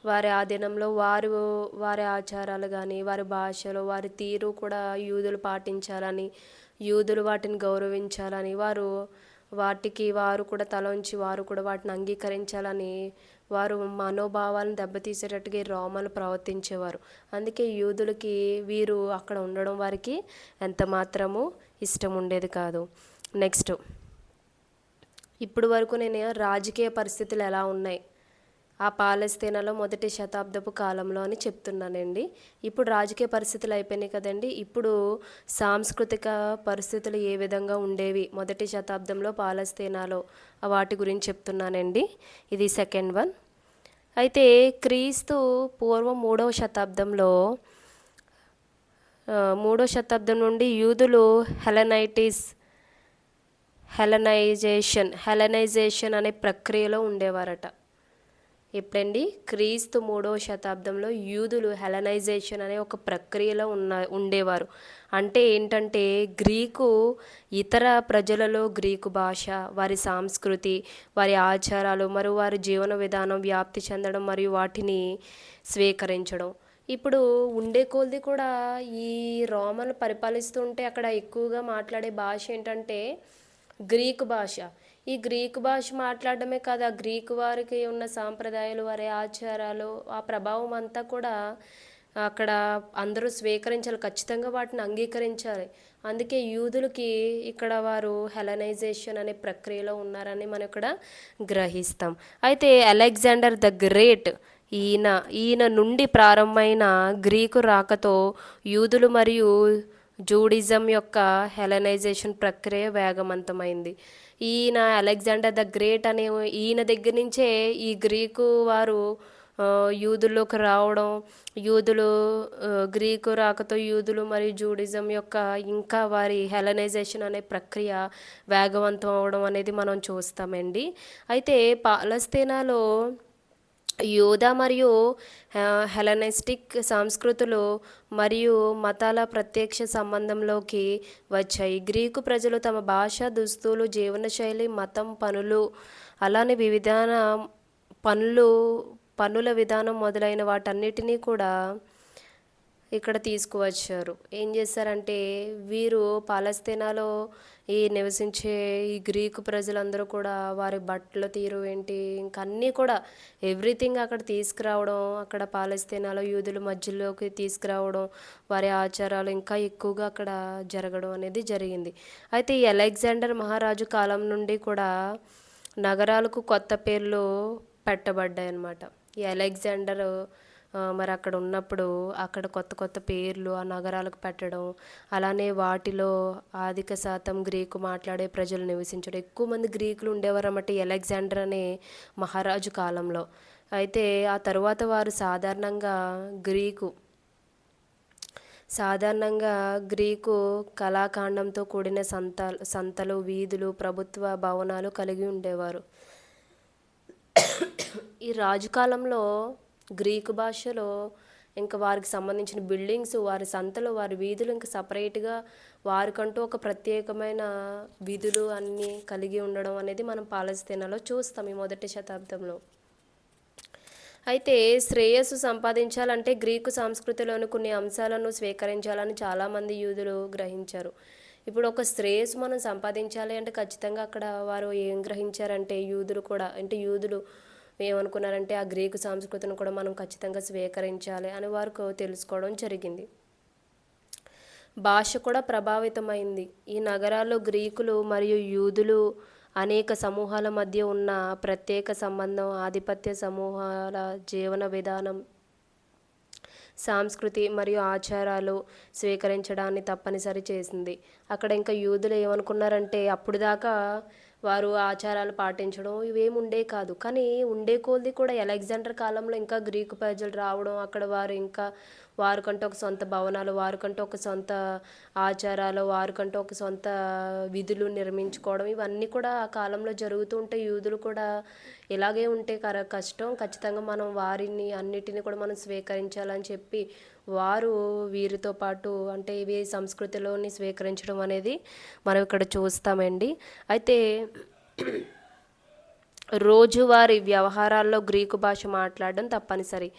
వారి ఆధీనంలో వారి ఆచారాలు కానీ, వారి భాషలు, వారి తీరు కూడా యూదులు పాటించాలని, యూదులు వాటిని గౌరవించాలని, వాటికి వారు కూడా తల ఉంచి వారు కూడా వాటిని అంగీకరించాలని వారు మనోభావాలను దెబ్బతీసేటట్టుగా ఈ రోమన్లు ప్రవర్తించేవారు. అందుకే యూదులకి వీరు అక్కడ ఉండడం వారికి ఎంత మాత్రము ఇష్టం ఉండేది కాదు. నెక్స్ట్, ఇప్పుడు వరకు నేను రాజకీయ పరిస్థితులు ఎలా ఉన్నాయి ఆ పాలస్తీనాలో మొదటి శతాబ్దపు కాలంలో అని చెప్తున్నానండి. ఇప్పుడు రాజకీయ పరిస్థితులు అయిపోయినాయి కదండి. ఇప్పుడు సాంస్కృతిక పరిస్థితులు ఏ విధంగా ఉండేవి మొదటి శతాబ్దంలో పాలస్తీనాలో, వాటి గురించి చెప్తున్నానండి. ఇది సెకండ్ వన్. అయితే క్రీస్తు పూర్వం 3వ శతాబ్దంలో 3వ శతాబ్దం నుండి యూదులు హెలనైజేషన్ అనే ప్రక్రియలో ఉండేవారట. ఎప్పుడండి? క్రీస్తు 3వ శతాబ్దంలో యూదులు హెలనైజేషన్ అనే ఒక ప్రక్రియలో ఉండేవారు. అంటే ఏంటంటే గ్రీకు, ఇతర ప్రజలలో గ్రీకు భాష, వారి సంస్కృతి, వారి ఆచారాలు మరియు వారి జీవన విధానం వ్యాప్తి చెందడం మరియు వాటిని స్వీకరించడం. ఇప్పుడు ఉండే కొలది కూడా ఈ రోమన్లు పరిపాలిస్తుంటే అక్కడ ఎక్కువగా మాట్లాడే భాష ఏంటంటే గ్రీకు భాష. ఈ గ్రీకు భాష మాట్లాడడమే కాదు, ఆ గ్రీకు వారికి ఉన్న సాంప్రదాయాలు, వారి ఆచారాలు, ఆ ప్రభావం అంతా కూడా అక్కడ అందరూ స్వీకరించాలి, ఖచ్చితంగా వాటిని అంగీకరించాలి. అందుకే యూదులకి ఇక్కడ వారు హెలనైజేషన్ అనే ప్రక్రియలో ఉన్నారని మనం ఇక్కడ గ్రహిస్తాం. అయితే అలెగ్జాండర్ ద గ్రేట్ ఈయన నుండి ప్రారంభమైన గ్రీకు రాకతో యూదులు మరియు జూడిజం యొక్క హెలనైజేషన్ ప్రక్రియ వేగవంతమైంది. ఈయన అలెగ్జాండర్ ద గ్రేట్ అనే ఈయన దగ్గర నుంచే ఈ గ్రీకు వారు యూదుల్లోకి రావడం, గ్రీకు రాకతో యూదులు మరియు జూడిజం యొక్క ఇంకా వారి హెలనైజేషన్ అనే ప్రక్రియ వేగవంతం అవడం అనేది మనం చూస్తామండి. అయితే పాలస్తీనాలో యూదా మరియు హెలనిస్టిక్ సంస్కృతులు మరియు మతాల ప్రత్యక్ష సంబంధంలోకి వచ్చాయి. గ్రీకు ప్రజలు తమ భాష, దుస్తులు, జీవనశైలి, మతం, పనులు, అలానే పనుల విధానం మొదలైన వాటన్నిటినీ కూడా ఇక్కడ తీసుకువచ్చారు. ఏం చేశారంటే వీరు పాలస్తీనాలో నివసించే ఈ గ్రీకు ప్రజలందరూ కూడా వారి బట్టల తీరు ఏంటి, ఇంకా అన్నీ కూడా ఎవ్రీథింగ్ అక్కడ తీసుకురావడం, అక్కడ పాలస్తీనాలో యూదుల మధ్యలోకి తీసుకురావడం, వారి ఆచారాలు ఇంకా ఎక్కువగా అక్కడ జరగడం అనేది జరిగింది. అయితే ఈ అలెగ్జాండర్ మహారాజు కాలం నుండి కూడా నగరాలకు కొత్త పేర్లు పెట్టబడ్డాయి అన్నమాట. ఈ అలెగ్జాండర్ మరి అక్కడ ఉన్నప్పుడు అక్కడ కొత్త కొత్త పేర్లు ఆ నగరాలకు పెట్టడం, అలానే వాటిలో అధిక శాతం గ్రీకు మాట్లాడే ప్రజలు నివసించడం, ఎక్కువ మంది గ్రీకులు ఉండేవారు అన్నమాట ఈ అలెగ్జాండర్ అనే మహారాజు కాలంలో. అయితే ఆ తరువాత వారు సాధారణంగా గ్రీకు కళాఖండంతో కూడిన సంతలు, వీధులు, ప్రభుత్వ భవనాలు కలిగి ఉండేవారు. ఈ రాజుకాలంలో గ్రీకు భాషలో ఇంకా వారికి సంబంధించిన బిల్డింగ్స్, వారి సంతలు, వారి వీధులు ఇంకా సపరేట్గా వారికంటూ ఒక ప్రత్యేకమైన విధులు అన్నీ కలిగి ఉండడం అనేది మనం పాలస్తీనాలో చూస్తాం ఈ మొదటి శతాబ్దంలో. అయితే శ్రేయస్సు సంపాదించాలంటే గ్రీకు సంస్కృతిలోని కొన్ని అంశాలను స్వీకరించాలని చాలామంది యూదులు గ్రహించారు. ఇప్పుడు ఒక శ్రేయస్సు మనం సంపాదించాలి అంటే ఖచ్చితంగా అక్కడ వారు ఏం గ్రహించారంటే యూదులు ఏమనుకున్నారంటే ఆ గ్రీకు సంస్కృతిని కూడా మనం ఖచ్చితంగా స్వీకరించాలి అని వారు తెలుసుకోవడం జరిగింది. భాష కూడా ప్రభావితమైంది. ఈ నగరాల్లో గ్రీకులు మరియు యూదులు అనేక సమూహాల మధ్య ఉన్న ప్రత్యేక సంబంధం ఆధిపత్య సమూహాల జీవన విధానం, సంస్కృతి మరియు ఆచారాలు స్వీకరించడాన్ని తప్పనిసరి చేసింది. అక్కడ ఇంకా యూదులు ఏమనుకున్నారంటే అప్పుడు దాకా వారు ఆచారాలు పాటించడం ఇవేమి ఉండే కాదు. కానీ ఉండే కొలది కూడా అలెగ్జాండర్ కాలంలో ఇంకా గ్రీకు ప్రజలు రావడం, అక్కడ వారు ఇంకా వారికంటూ ఒక సొంత భవనాలు, వారికంటూ ఒక సొంత ఆచారాలు, వారికంటూ ఒక సొంత విధులు నిర్మించుకోవడం ఇవన్నీ కూడా ఆ కాలంలో జరుగుతూ ఉంటే యూదులు కూడా ఇలాగే ఉంటే కష్టం, ఖచ్చితంగా మనం వారిని అన్నిటిని కూడా మనం స్వీకరించాలని చెప్పి వారు వీరితో పాటు అంటే ఇవి సంస్కృతిలోని స్వీకరించడం అనేది మనం ఇక్కడ చూస్తామండి. అయితే రోజువారీ వ్యవహారాల్లో గ్రీకు భాష మాట్లాడడం తప్పనిసరి.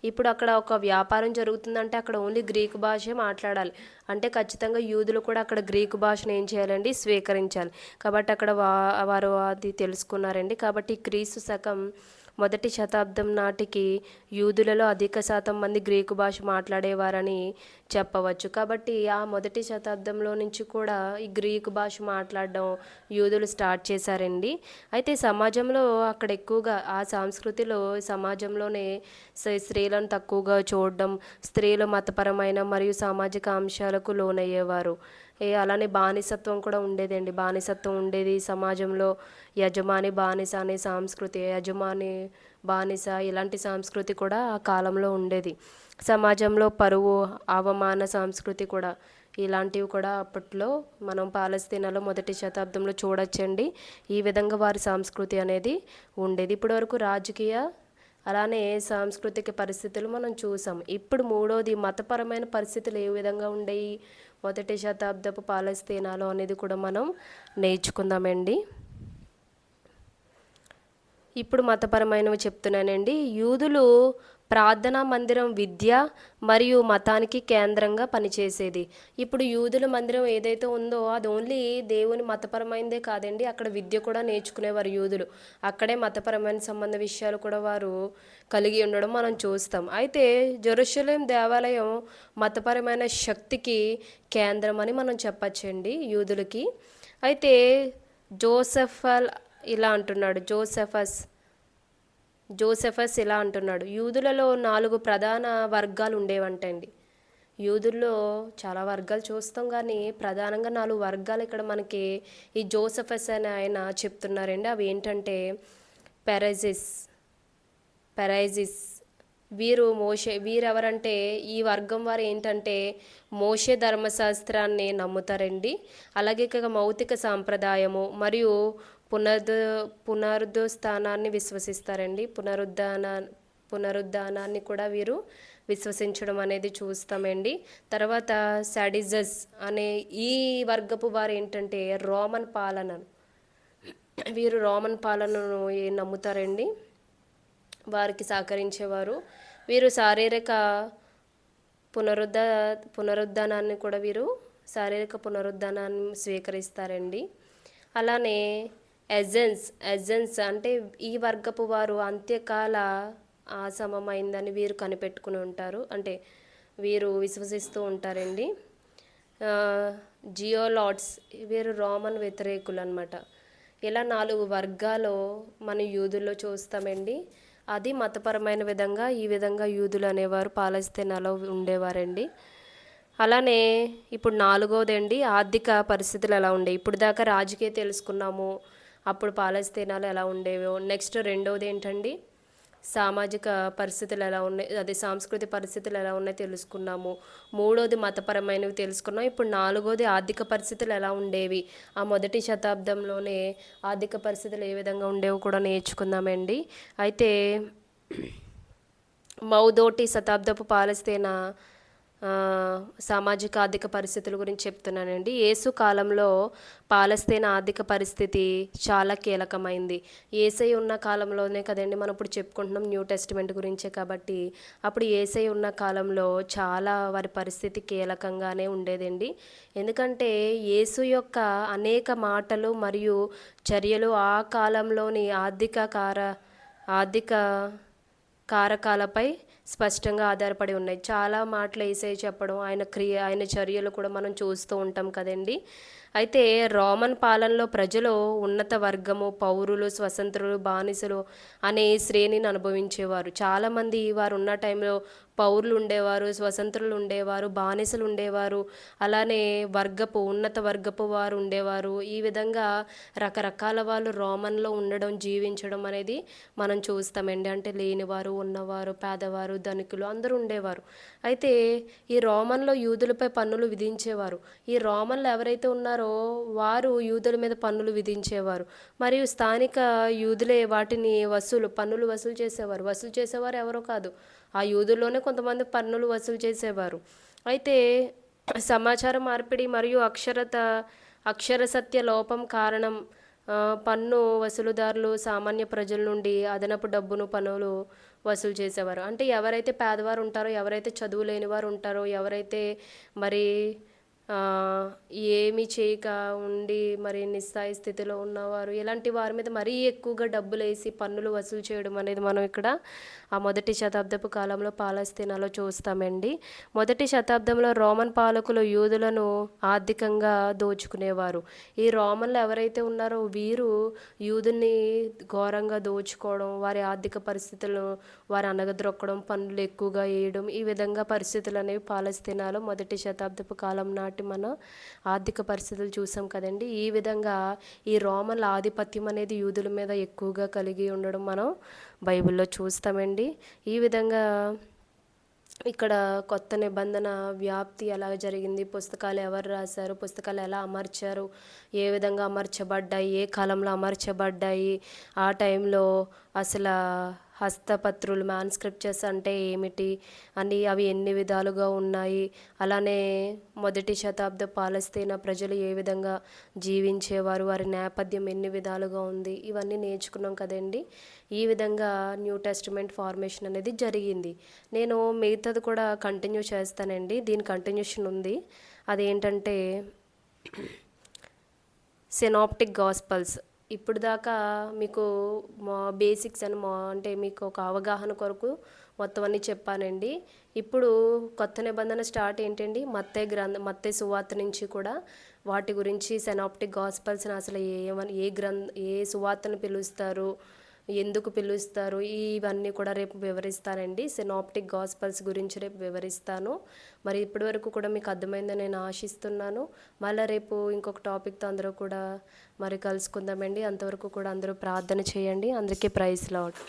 ఇప్పుడు అక్కడ ఒక వ్యాపారం జరుగుతుందంటే అక్కడ ఓన్లీ గ్రీకు భాషే మాట్లాడాలి. అంటే ఖచ్చితంగా యూదులు కూడా అక్కడ గ్రీకు భాషను ఏం చేయాలండి, స్వీకరించాలి. కాబట్టి అక్కడ వారు అది తెలుసుకున్నారండి. కాబట్టి క్రీస్తు శకం 1వ శతాబ్దం నాటికి యూదులలో అధిక శాతం మంది గ్రీకు భాష మాట్లాడేవారని చెప్పవచ్చు. కాబట్టి ఆ 1వ శతాబ్దంలో నుంచి కూడా ఈ గ్రీకు భాష మాట్లాడడం యూదులు స్టార్ట్ చేశారండి. అయితే సమాజంలో అక్కడ ఎక్కువగా ఆ సంస్కృతిలో సమాజంలోనే స్త్రీలను తక్కువగా చూడడం, స్త్రీలు మతపరమైన మరియు సామాజిక అంశాలకు లోనయ్యేవారు. అలానే బానిసత్వం కూడా ఉండేదండి. బానిసత్వం ఉండేది సమాజంలో. యజమాని బానిస అనే సంస్కృతి, యజమాని బానిస ఇలాంటి సంస్కృతి కూడా ఆ కాలంలో ఉండేది. సమాజంలో పరువు అవమాన సంస్కృతి కూడా ఇలాంటివి కూడా అప్పట్లో మనం పాలస్తీనాలో 1వ శతాబ్దంలో చూడొచ్చండి. ఈ విధంగా వారి సంస్కృతి అనేది ఉండేది. ఇప్పటివరకు రాజకీయ అలానే సాంస్కృతిక పరిస్థితులు మనం చూసాం. ఇప్పుడు మూడోది మతపరమైన పరిస్థితులు ఏ విధంగా ఉండేవి 1వ శతాబ్దపు పాలస్తీనాలో అనేది కూడా మనం నేర్చుకుందామండి. ఇప్పుడు మతపరమైనవి చెప్తున్నానండి. యూదులు ప్రార్థనా మందిరం విద్య మరియు మతానికి కేంద్రంగా పనిచేసేది. ఇప్పుడు యూదుల మందిరం ఏదైతే ఉందో అది ఓన్లీ దేవుని మతపరమైనదే కాదండి, అక్కడ విద్య కూడా నేర్చుకునేవారు యూదులు. అక్కడే మతపరమైన సంబంధ విషయాలు కూడా వారు కలిగి ఉండడం మనం చూస్తాం. అయితే జెరూసలేం దేవాలయం మతపరమైన శక్తికి కేంద్రం అని మనం చెప్పచ్చండి యూదులకి. అయితే జోసెఫల్ ఇలా అంటున్నాడు, జోసెఫస్ ఇలా అంటున్నాడు, యూదులలో 4 ప్రధాన వర్గాలు ఉండేవంటండి. యూదుల్లో చాలా వర్గాలు చూస్తాం కానీ ప్రధానంగా 4 వర్గాలు ఇక్కడ మనకి ఈ జోసెఫస్ అని ఆయన చెప్తున్నారండి. అవి ఏంటంటే పెరైజిస్ వీరెవరంటే ఈ వర్గం వారు ఏంటంటే మోషే ధర్మశాస్త్రాన్ని నమ్ముతారండి. అలాగే ఇక మౌతిక సాంప్రదాయము మరియు పునరుద్ధానాన్ని విశ్వసిస్తారండి. పునరుద్ధానాన్ని కూడా వీరు విశ్వసించడం అనేది చూస్తామండి. తర్వాత సాడిజస్ అనే ఈ వర్గపు వారు ఏంటంటే వీరు రోమన్ పాలనను నమ్ముతారండి, వారికి సహకరించేవారు. వీరు శారీరక పునరుద్ధానాన్ని కూడా శారీరక పునరుద్ధానాన్ని స్వీకరిస్తారండి. అలానే ఎజెన్స్ అంటే ఈ వర్గపు వారు అంత్యకాల ఆసమమైందని వీరు కనిపెట్టుకుని ఉంటారు, అంటే వీరు విశ్వసిస్తూ ఉంటారండి. జియోలాట్స్ వీరు రోమన్ వ్యతిరేకులు అనమాట. ఇలా 4 వర్గాలు మన యూదుల్లో చూస్తామండి. అది మతపరమైన విధంగా ఈ విధంగా యూదులు అనేవారు పాలస్తీనాలో ఉండేవారండి. అలానే ఇప్పుడు 4వది అండి, ఆర్థిక పరిస్థితులు ఎలా ఉండేవి. ఇప్పుడు దాకా రాజకీయ తెలుసుకున్నాము, అప్పుడు పాలస్తీనాలు ఎలా ఉండేవో. నెక్స్ట్ 2వది ఏంటండి, సామాజిక పరిస్థితులు ఎలా ఉన్నాయి, అదే సాంస్కృతిక పరిస్థితులు ఎలా ఉన్నాయి తెలుసుకున్నాము. 3వది మతపరమైనవి తెలుసుకున్నాం. ఇప్పుడు 4వది ఆర్థిక పరిస్థితులు ఎలా ఉండేవి, ఆ 1వ శతాబ్దంలోనే ఆర్థిక పరిస్థితులు ఏ విధంగా ఉండేవో కూడా నేర్చుకుందామండి. అయితే 1వ శతాబ్దపు పాలస్తీనా సామాజిక ఆర్థిక పరిస్థితుల గురించి చెప్తున్నానండి. యేసు కాలంలో పాలస్తీనా ఆర్థిక పరిస్థితి చాలా కీలకమైంది. యేసై ఉన్న కాలంలోనే కదండి మనం ఇప్పుడు చెప్పుకుంటున్నాం, న్యూ టెస్టిమెంట్ గురించే. కాబట్టి అప్పుడు యేసై ఉన్న కాలంలో చాలా వారి పరిస్థితి కీలకంగానే ఉండేదండి. ఎందుకంటే యేసు యొక్క అనేక మాటలు మరియు చర్యలు ఆ కాలంలోని ఆర్థిక కారకాలపై స్పష్టంగా ఆధారపడి ఉన్నాయి. చాలా మాటలు యేసయ్య చెప్పడం, ఆయన చర్యలు కూడా మనం చూస్తూ ఉంటాం కదండి. అయితే రోమన్ పాలనలో ప్రజలు ఉన్నత వర్గము, పౌరులు, స్వతంత్రులు, బానిసలు అనే శ్రేణిని అనుభవించేవారు. చాలామంది వారు ఉన్న టైంలో పౌరులు ఉండేవారు, స్వతంత్రులు ఉండేవారు, బానిసలు ఉండేవారు, అలానే ఉన్నత వర్గపు వారు ఉండేవారు. ఈ విధంగా రకరకాల వాళ్ళు రోమన్లో ఉండడం, జీవించడం అనేది మనం చూస్తామండి. అంటే లేనివారు, ఉన్నవారు, పేదవారు, ధనికులు అందరూ ఉండేవారు. అయితే ఈ రోమన్లో యూదులపై పన్నులు విధించేవారు. ఈ రోమన్లు ఎవరైతే ఉన్నారో వారు యూదుల మీద పన్నులు విధించేవారు. మరియు స్థానిక యూదులే వాటిని పన్నులు వసూలు చేసేవారు. వసూలు చేసేవారు ఎవరో కాదు, ఆ యూదుల్లోనే కొంతమంది పన్నులు వసూలు చేసేవారు. అయితే సమాచార మార్పిడి మరియు అక్షరసత్య లోపం కారణం పన్ను వసూలుదారులు సామాన్య ప్రజల నుండి అదనపు పన్నులు వసూలు చేసేవారు. అంటే ఎవరైతే పేదవారు ఉంటారో, ఎవరైతే చదువు లేని వారు ఉంటారో, ఎవరైతే మరి ఏమీ చేయక ఉండి మరి నిస్సాయి స్థితిలో ఉన్నవారు, ఇలాంటి వారి మీద మరీ ఎక్కువగా డబ్బులు వేసి పన్నులు వసూలు చేయడం అనేది మనం ఇక్కడ ఆ 1వ శతాబ్దపు కాలంలో పాలస్తీనాలో చూస్తామండి. 1వ శతాబ్దంలో రోమన్ పాలకులు యూదులను ఆర్థికంగా దోచుకునేవారు. ఈ రోమన్లు ఎవరైతే ఉన్నారో వీరు యూదుల్ని ఘోరంగా దోచుకోవడం, వారి ఆర్థిక పరిస్థితులను వారు అనగద్రొక్కడం, పన్నులు ఎక్కువగా వేయడం, ఈ విధంగా పరిస్థితులు అనేవి పాలస్తీనాలో 1వ శతాబ్దపు కాలం నాటి మనం ఆర్థిక పరిస్థితులు చూసాం కదండి. ఈ విధంగా ఈ రోమన్ల ఆధిపత్యం అనేది యూదుల మీద ఎక్కువగా కలిగి ఉండడం మనం బైబిల్లో చూస్తామండి. ఈ విధంగా ఇక్కడ కొత్త నిబంధన వ్యాప్తి ఎలా జరిగింది, పుస్తకాలు ఎవరు రాశారు, పుస్తకాలు ఎలా అమర్చారు, ఏ విధంగా అమర్చబడ్డాయి, ఏ కాలంలో అమర్చబడ్డాయి, ఆ టైంలో అసలు హస్తపత్రులు మ్యాన్స్క్రిప్చర్స్ అంటే ఏమిటి అని, అవి ఎన్ని విధాలుగా ఉన్నాయి, అలానే 1వ శతాబ్ద పాలస్తీనా ప్రజలు ఏ విధంగా జీవించేవారు, వారి నేపథ్యం ఎన్ని విధాలుగా ఉంది, ఇవన్నీ నేర్చుకున్నాం కదండి. ఈ విధంగా న్యూ టెస్టిమెంట్ ఫార్మేషన్ అనేది జరిగింది. నేను మిగతాది కూడా కంటిన్యూ చేస్తానండి. దీని కంటిన్యూషన్ ఉంది. అదేంటంటే సినాప్టిక్ గాస్పల్స్. ఇప్పుడు దాకా మీకు బేసిక్స్ అంటే మీకు ఒక అవగాహన కొరకు మొత్తం అన్నీ చెప్పానండి. ఇప్పుడు కొత్త నిబంధన స్టార్ట్ ఏంటండి, మత్తయి సువార్త నుంచి కూడా వాటి గురించి సినాప్టిక్ గాస్పల్స్ని అసలు ఏ సువార్తను పిలుస్తారు, ఎందుకు పిలుస్తారు, ఇవన్నీ కూడా రేపు వివరిస్తానండి. సినాప్టిక్ గాస్పల్స్ గురించి రేపు వివరిస్తాను. మరి ఇప్పటి వరకు కూడా మీకు అర్థమైందని నేను ఆశిస్తున్నాను. మళ్ళీ రేపు ఇంకొక టాపిక్తో అందరూ కూడా మరి కలుసుకుందామండి. అంతవరకు కూడా అందరూ ప్రార్థన చేయండి. అందరికీ ప్రైజ్ లార్డ్.